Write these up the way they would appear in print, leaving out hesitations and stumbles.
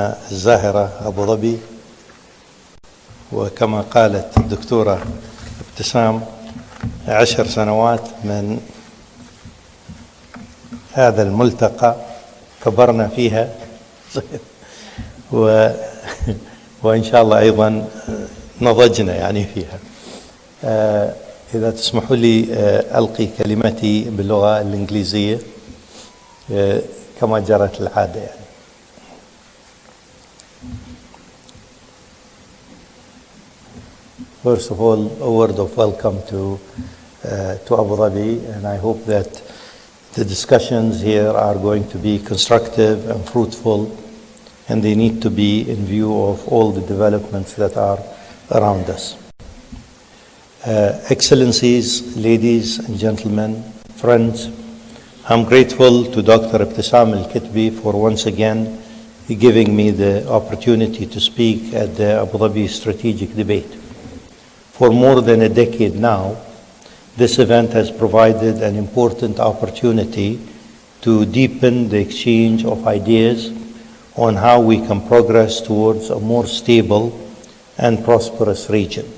الزاهرة أبوظبي، وكما قالت الدكتورة ابتسام 10 سنوات من هذا الملتقى كبرنا فيها وإن شاء الله أيضا نضجنا يعني فيها. إذا تسمحوا لي ألقي كلمتي باللغة الإنجليزية كما جرت العادة يعني. First of all, a word of welcome to Abuظبي, and I hope that the discussions here are going to be constructive and fruitful, and they need to be in view of all the developments that are around us. Excellencies, ladies and gentlemen, friends, I'm grateful to Dr. Ibtisam Al-Kitbi for once again giving me the opportunity to speak at the Abuظبي Strategic Debate. For more than a decade now, this event has provided an important opportunity to deepen the exchange of ideas on how we can progress towards a more stable and prosperous region.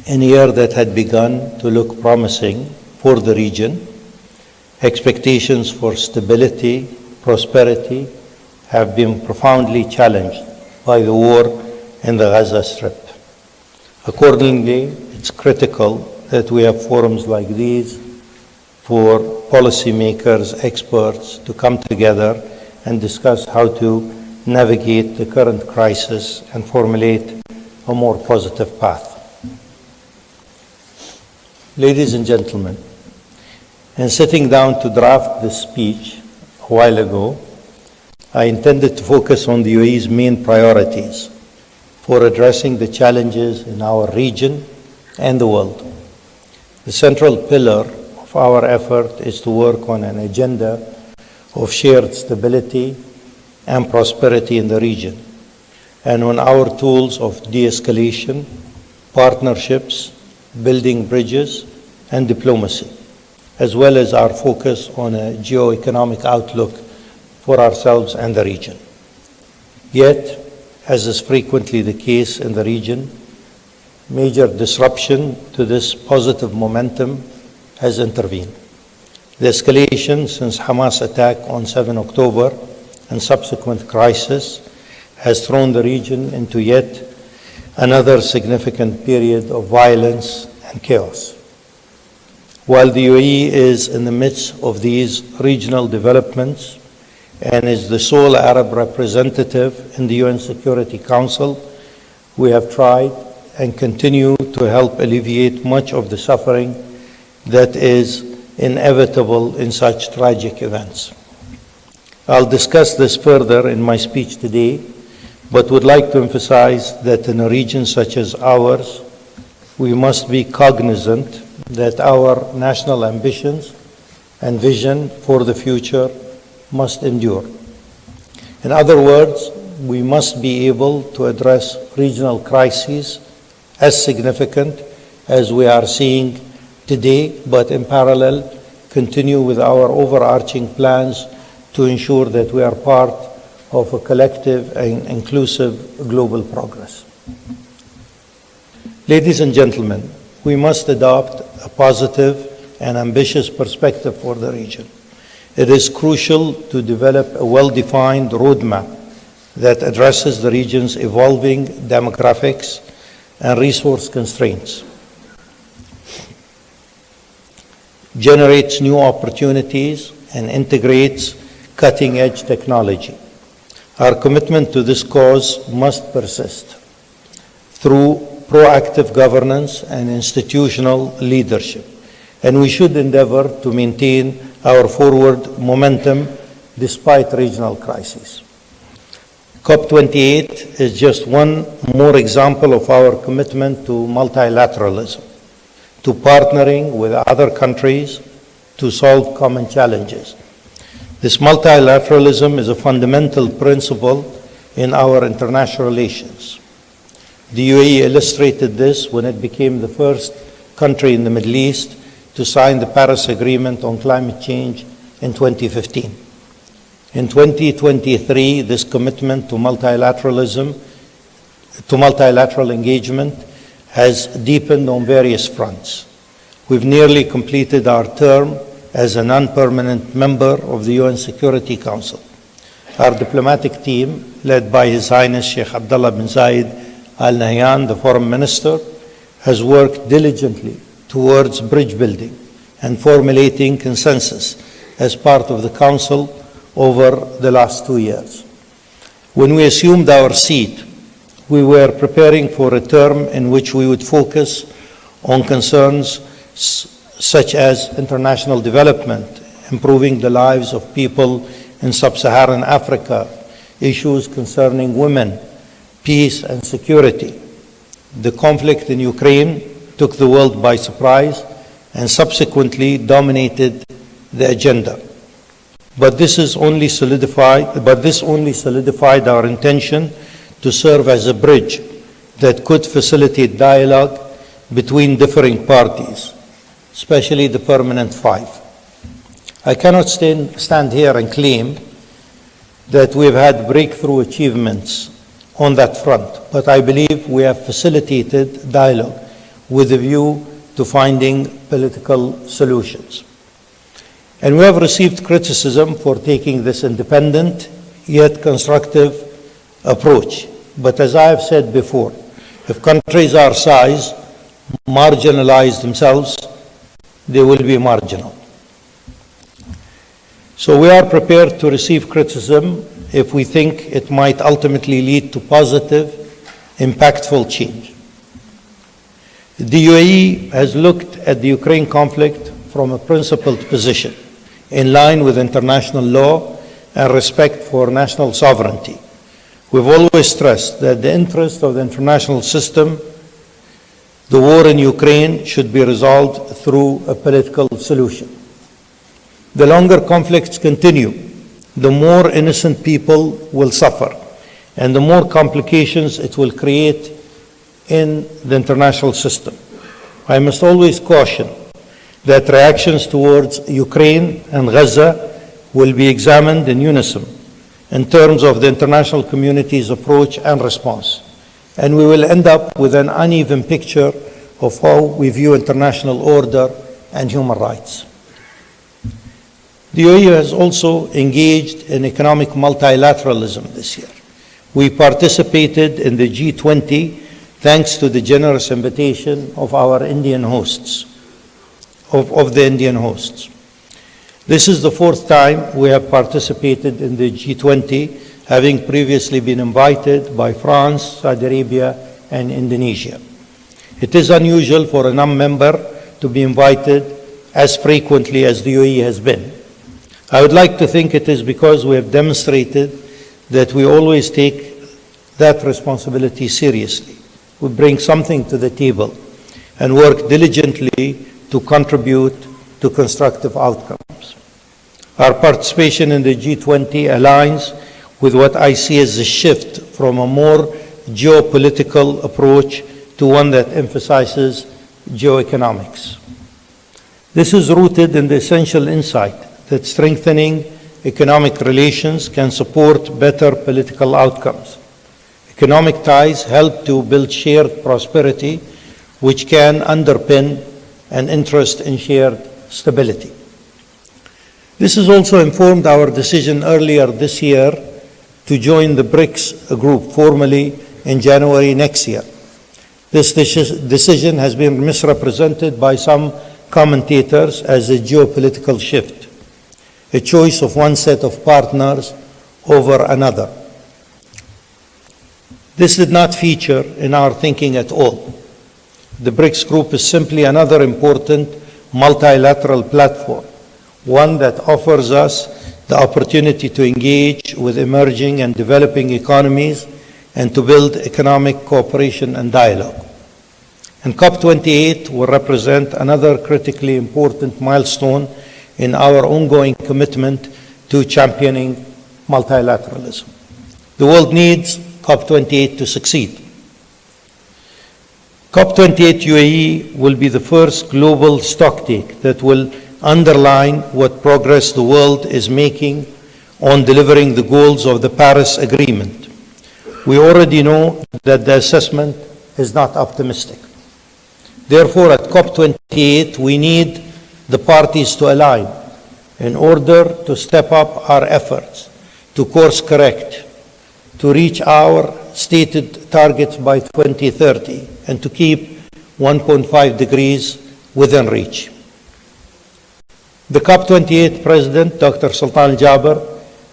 In a year that had begun to look promising for the region, expectations for stability, prosperity have been profoundly challenged by the war in the Gaza Strip. Accordingly, it's critical that we have forums like these for policymakers, experts to come together and discuss how to navigate the current crisis and formulate a more positive path. Ladies and gentlemen, in sitting down to draft this speech a while ago, I intended to focus on the UAE's main priorities for addressing the challenges in our region and the world. The central pillar of our effort is to work on an agenda of shared stability and prosperity in the region, and on our tools of de-escalation, partnerships, building bridges, and diplomacy, as well as our focus on a geo-economic outlook for ourselves and the region. Yet, as is frequently the case in the region, major disruption to this positive momentum has intervened. The escalation since Hamas attack on 7 October and subsequent crisis has thrown the region into yet another significant period of violence and chaos. While the UAE is in the midst of these regional developments and is the sole Arab representative in the UN Security Council, we have tried and continue to help alleviate much of the suffering that is inevitable in such tragic events. I'll discuss this further in my speech today, but would like to emphasize that in a region such as ours, we must be cognizant that our national ambitions and vision for the future must endure. In other words, we must be able to address regional crises as significant as we are seeing today, but in parallel, continue with our overarching plans to ensure that we are part of a collective and inclusive global progress. Ladies and gentlemen, we must adopt a positive and ambitious perspective for the region. It is crucial to develop a well-defined roadmap that addresses the region's evolving demographics and resource constraints, generates new opportunities, and integrates cutting-edge technology. Our commitment to this cause must persist through proactive governance and institutional leadership, and we should endeavor to maintain our forward momentum despite regional crises. COP28 is just one more example of our commitment to multilateralism, to partnering with other countries to solve common challenges. This multilateralism is a fundamental principle in our international relations. The UAE illustrated this when it became the first country in the Middle East to sign the Paris Agreement on climate change in 2015. In 2023, this commitment to multilateral engagement has deepened on various fronts. We've nearly completed our term as a non-permanent member of the UN Security Council. Our diplomatic team, led by His Highness Sheikh Abdullah bin Zayed Al Nahyan, the Foreign Minister, has worked diligently towards bridge building and formulating consensus as part of the Council over the last 2 years. When we assumed our seat, we were preparing for a term in which we would focus on concerns such as international development, improving the lives of people in sub-Saharan Africa, issues concerning women, peace and security. The conflict in Ukraine took the world by surprise and subsequently dominated the agenda. But this only solidified our intention to serve as a bridge that could facilitate dialogue between differing parties, especially the Permanent Five. I cannot stand here and claim that we've had breakthrough achievements on that front, but I believe we have facilitated dialogue with a view to finding political solutions. And we have received criticism for taking this independent yet constructive approach. But as I have said before, if countries our size marginalize themselves, they will be marginal. So we are prepared to receive criticism if we think it might ultimately lead to positive, impactful change. The UAE has looked at the Ukraine conflict from a principled position, in line with international law and respect for national sovereignty. We've always stressed that the interest of the international system, the war in Ukraine, should be resolved through a political solution. The longer conflicts continue, the more innocent people will suffer, and the more complications it will create in the international system. I must always caution that reactions towards Ukraine and Gaza will be examined in unison in terms of the international community's approach and response. And we will end up with an uneven picture of how we view international order and human rights. The UAE has also engaged in economic multilateralism this year. We participated in the G20 thanks to the generous invitation of our Indian hosts, of the Indian hosts. This is the fourth time we have participated in the G20, having previously been invited by France, Saudi Arabia, and Indonesia. It is unusual for a non-member to be invited as frequently as the UAE has been. I would like to think it is because we have demonstrated that we always take that responsibility seriously. We bring something to the table and work diligently to contribute to constructive outcomes. Our participation in the G20 aligns with what I see as a shift from a more geopolitical approach to one that emphasizes geoeconomics. This is rooted in the essential insight that strengthening economic relations can support better political outcomes. Economic ties help to build shared prosperity, which can underpin an interest in shared stability. This has also informed our decision earlier this year to join the BRICS group formally in January next year. This decision has been misrepresented by some commentators as a geopolitical shift, a choice of one set of partners over another. This did not feature in our thinking at all. The BRICS group is simply another important multilateral platform, one that offers us the opportunity to engage with emerging and developing economies and to build economic cooperation and dialogue. And COP28 will represent another critically important milestone in our ongoing commitment to championing multilateralism. The world needs COP28 to succeed. COP28 UAE will be the first global stocktake that will underline what progress the world is making on delivering the goals of the Paris Agreement. We already know that the assessment is not optimistic. Therefore, at COP28, we need the parties to align in order to step up our efforts, to course correct, to reach our stated targets by 2030, and to keep 1.5 degrees within reach. The COP28 President, Dr. Sultan Al-Jaber,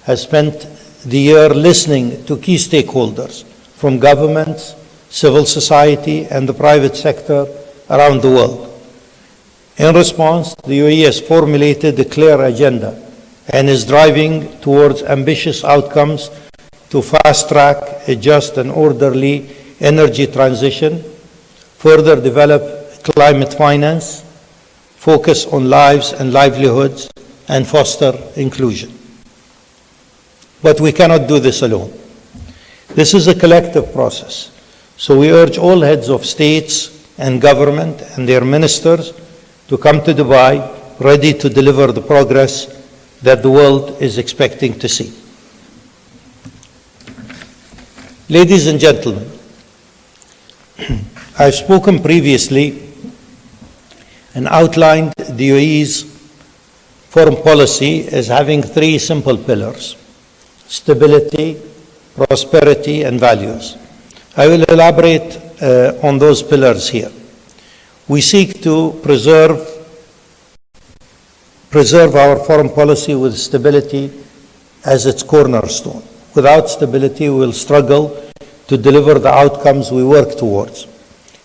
has spent the year listening to key stakeholders from governments, civil society, and the private sector around the world. In response, the UAE has formulated a clear agenda and is driving towards ambitious outcomes to fast-track a just and orderly energy transition, further develop climate finance, focus on lives and livelihoods, and foster inclusion. But we cannot do this alone. This is a collective process, so we urge all heads of states and government and their ministers to come to Dubai ready to deliver the progress that the world is expecting to see. Ladies and gentlemen, I've spoken previously and outlined the UAE's foreign policy as having three simple pillars: stability, prosperity, and values. I will elaborate on those pillars here. We seek to preserve our foreign policy with stability as its cornerstone. Without stability, we will struggle to deliver the outcomes we work towards.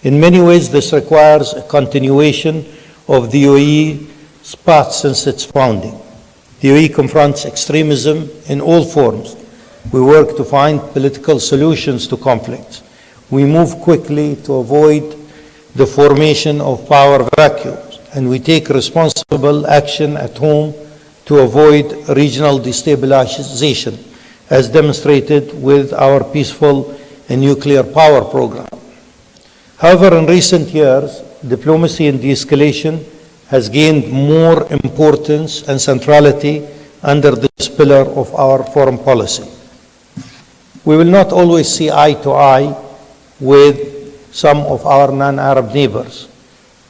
In many ways, this requires a continuation of the UAE's path since its founding. The UAE confronts extremism in all forms. We work to find political solutions to conflicts. We move quickly to avoid the formation of power vacuums, and we take responsible action at home to avoid regional destabilization, as demonstrated with our peaceful and nuclear power program. However, in recent years, diplomacy and de-escalation has gained more importance and centrality under this pillar of our foreign policy. We will not always see eye to eye with some of our non-Arab neighbors,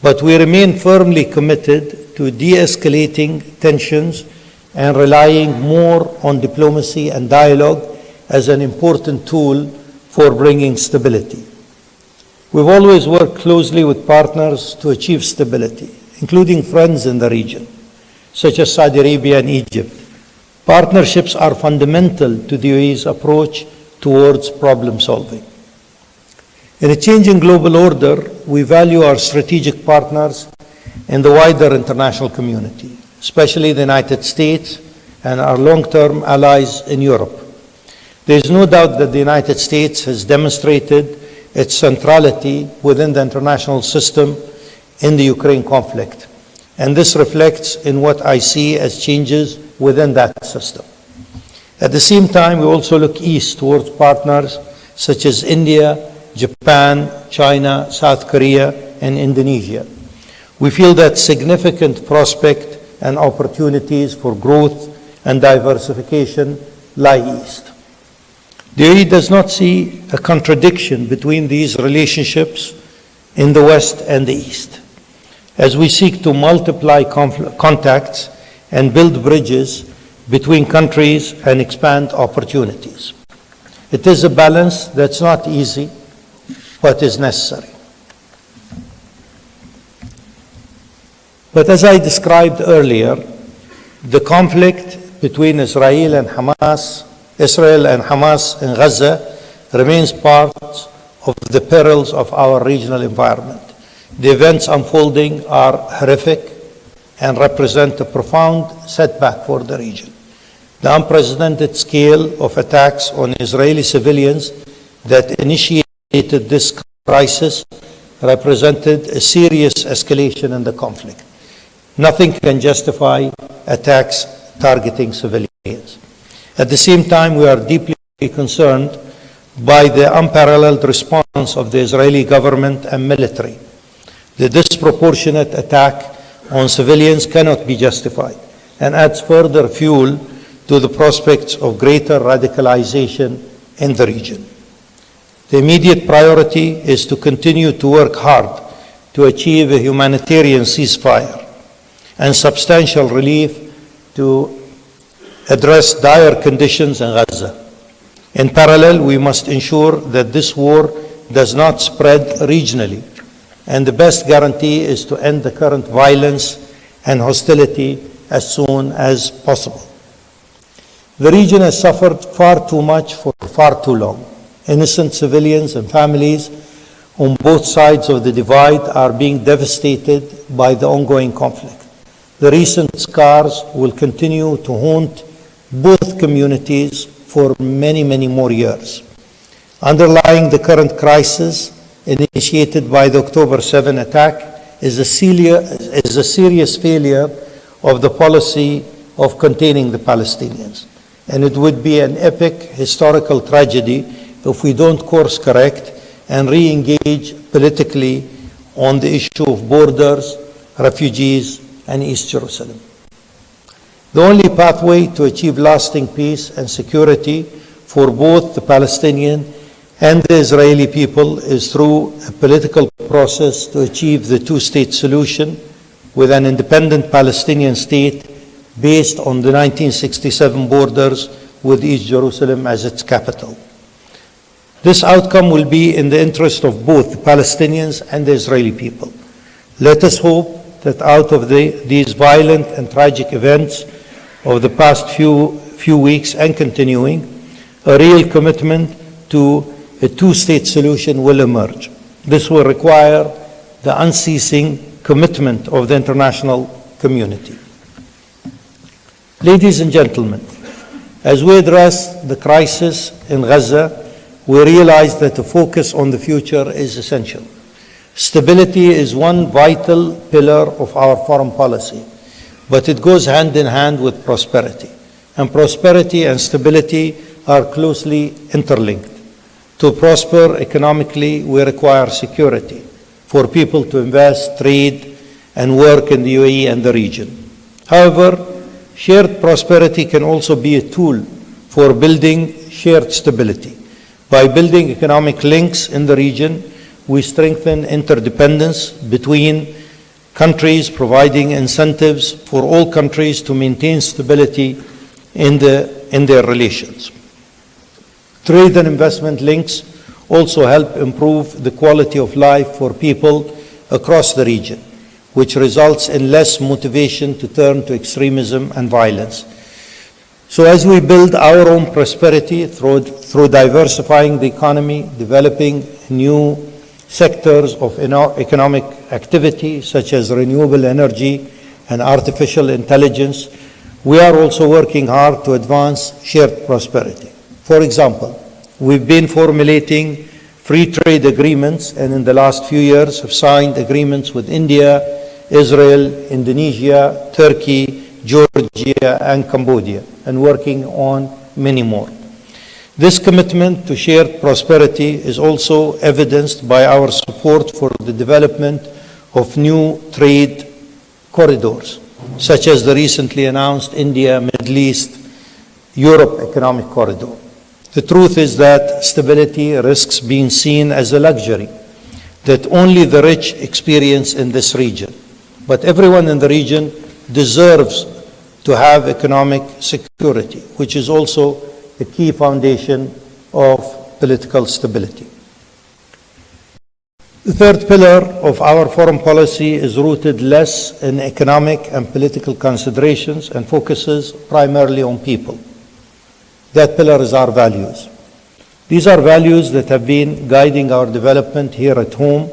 but we remain firmly committed to de-escalating tensions and relying more on diplomacy and dialogue as an important tool for bringing stability. We've always worked closely with partners to achieve stability, including friends in the region, such as Saudi Arabia and Egypt. Partnerships are fundamental to the UAE's approach towards problem solving. In a changing global order, we value our strategic partners in the wider international community, especially the United States and our long-term allies in Europe. There is no doubt that the United States has demonstrated its centrality within the international system in the Ukraine conflict, and this reflects in what I see as changes within that system. At the same time, we also look east towards partners such as India, Japan, China, South Korea, and Indonesia. We feel that significant prospect and opportunities for growth and diversification lie east. The UAE does not see a contradiction between these relationships in the West and the East, as we seek to multiply contacts and build bridges between countries and expand opportunities. It is a balance that's not easy, but is necessary. But as I described earlier, the conflict between Israel and Hamas in Gaza remains part of the perils of our regional environment. The events unfolding are horrific and represent a profound setback for the region. The unprecedented scale of attacks on Israeli civilians that initiated this crisis represented a serious escalation in the conflict. Nothing can justify attacks targeting civilians. At the same time, we are deeply concerned by the unparalleled response of the Israeli government and military. The disproportionate attack on civilians cannot be justified and adds further fuel to the prospects of greater radicalization in the region. The immediate priority is to continue to work hard to achieve a humanitarian ceasefire and substantial relief to address dire conditions in Gaza. In parallel, we must ensure that this war does not spread regionally, and the best guarantee is to end the current violence and hostility as soon as possible. The region has suffered far too much for far too long. Innocent civilians and families on both sides of the divide are being devastated by the ongoing conflict. The recent scars will continue to haunt both communities for many, many more years. Underlying the current crisis initiated by the October 7 attack is a serious failure of the policy of containing the Palestinians. And it would be an epic historical tragedy if we don't course correct and re-engage politically on the issue of borders, refugees, and East Jerusalem. The only pathway to achieve lasting peace and security for both the Palestinian and the Israeli people is through a political process to achieve the two-state solution with an independent Palestinian state based on the 1967 borders with East Jerusalem as its capital. This outcome will be in the interest of both the Palestinians and the Israeli people. Let us hope that out of these violent and tragic events of the past few weeks and continuing, a real commitment to a two-state solution will emerge. This will require the unceasing commitment of the international community. Ladies and gentlemen, as we address the crisis in Gaza, we realize that a focus on the future is essential. Stability is one vital pillar of our foreign policy, but it goes hand in hand with prosperity. And prosperity and stability are closely interlinked. To prosper economically, we require security for people to invest, trade, and work in the UAE and the region. However, shared prosperity can also be a tool for building shared stability. By building economic links in the region, we strengthen interdependence between countries, providing incentives for all countries to maintain stability in their relations. Trade and investment links also help improve the quality of life for people across the region, which results in less motivation to turn to extremism and violence. So as we build our own prosperity through diversifying the economy, developing new sectors of economic activity such as renewable energy and artificial intelligence, we are also working hard to advance shared prosperity. For example, we've been formulating free trade agreements, and in the last few years have signed agreements with India, Israel, Indonesia, Turkey, Georgia, and Cambodia, and working on many more. This commitment to shared prosperity is also evidenced by our support for the development of new trade corridors, such as the recently announced India, Middle East, Europe Economic Corridor. The truth is that stability risks being seen as a luxury that only the rich experience in this region. But everyone in the region deserves to have economic security, which is also a key foundation of political stability. The third pillar of our foreign policy is rooted less in economic and political considerations and focuses primarily on people. That pillar is our values. These are values that have been guiding our development here at home,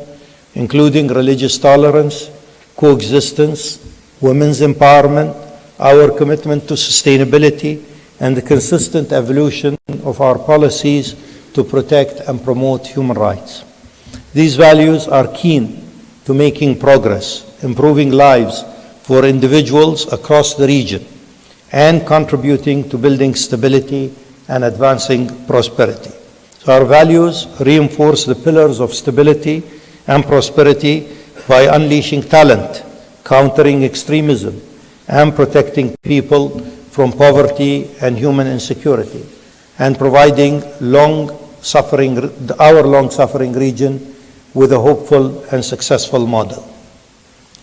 including religious tolerance, coexistence, women's empowerment, our commitment to sustainability, and the consistent evolution of our policies to protect and promote human rights. These values are keen to making progress, improving lives for individuals across the region, and contributing to building stability and advancing prosperity. So our values reinforce the pillars of stability and prosperity by unleashing talent, countering extremism, and protecting people from poverty and human insecurity, and providing our long-suffering region with a hopeful and successful model.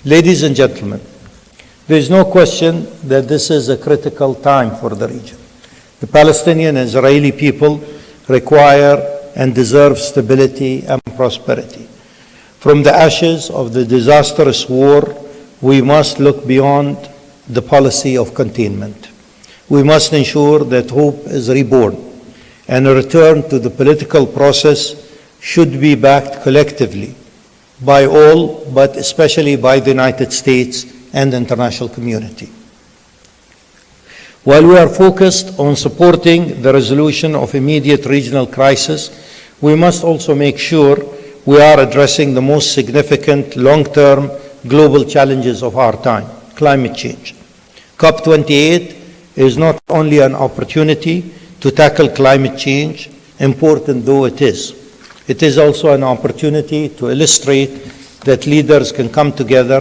Ladies and gentlemen, there is no question that this is a critical time for the region. The Palestinian and Israeli people require and deserve stability and prosperity. From the ashes of the disastrous war, we must look beyond the policy of containment. We must ensure that hope is reborn, and a return to the political process should be backed collectively by all, but especially by the United States and the international community. While we are focused on supporting the resolution of immediate regional crisis, we must also make sure we are addressing the most significant long-term global challenges of our time, climate change. COP28 is not only an opportunity to tackle climate change, important though it is also an opportunity to illustrate that leaders can come together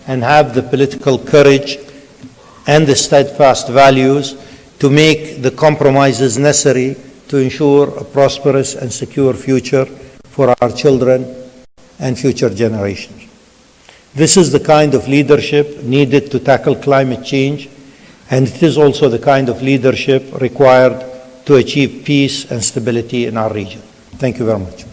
and have the political courage and the steadfast values to make the compromises necessary to ensure a prosperous and secure future for our children and future generations. This is the kind of leadership needed to tackle climate change, and it is also the kind of leadership required to achieve peace and stability in our region. Thank you very much.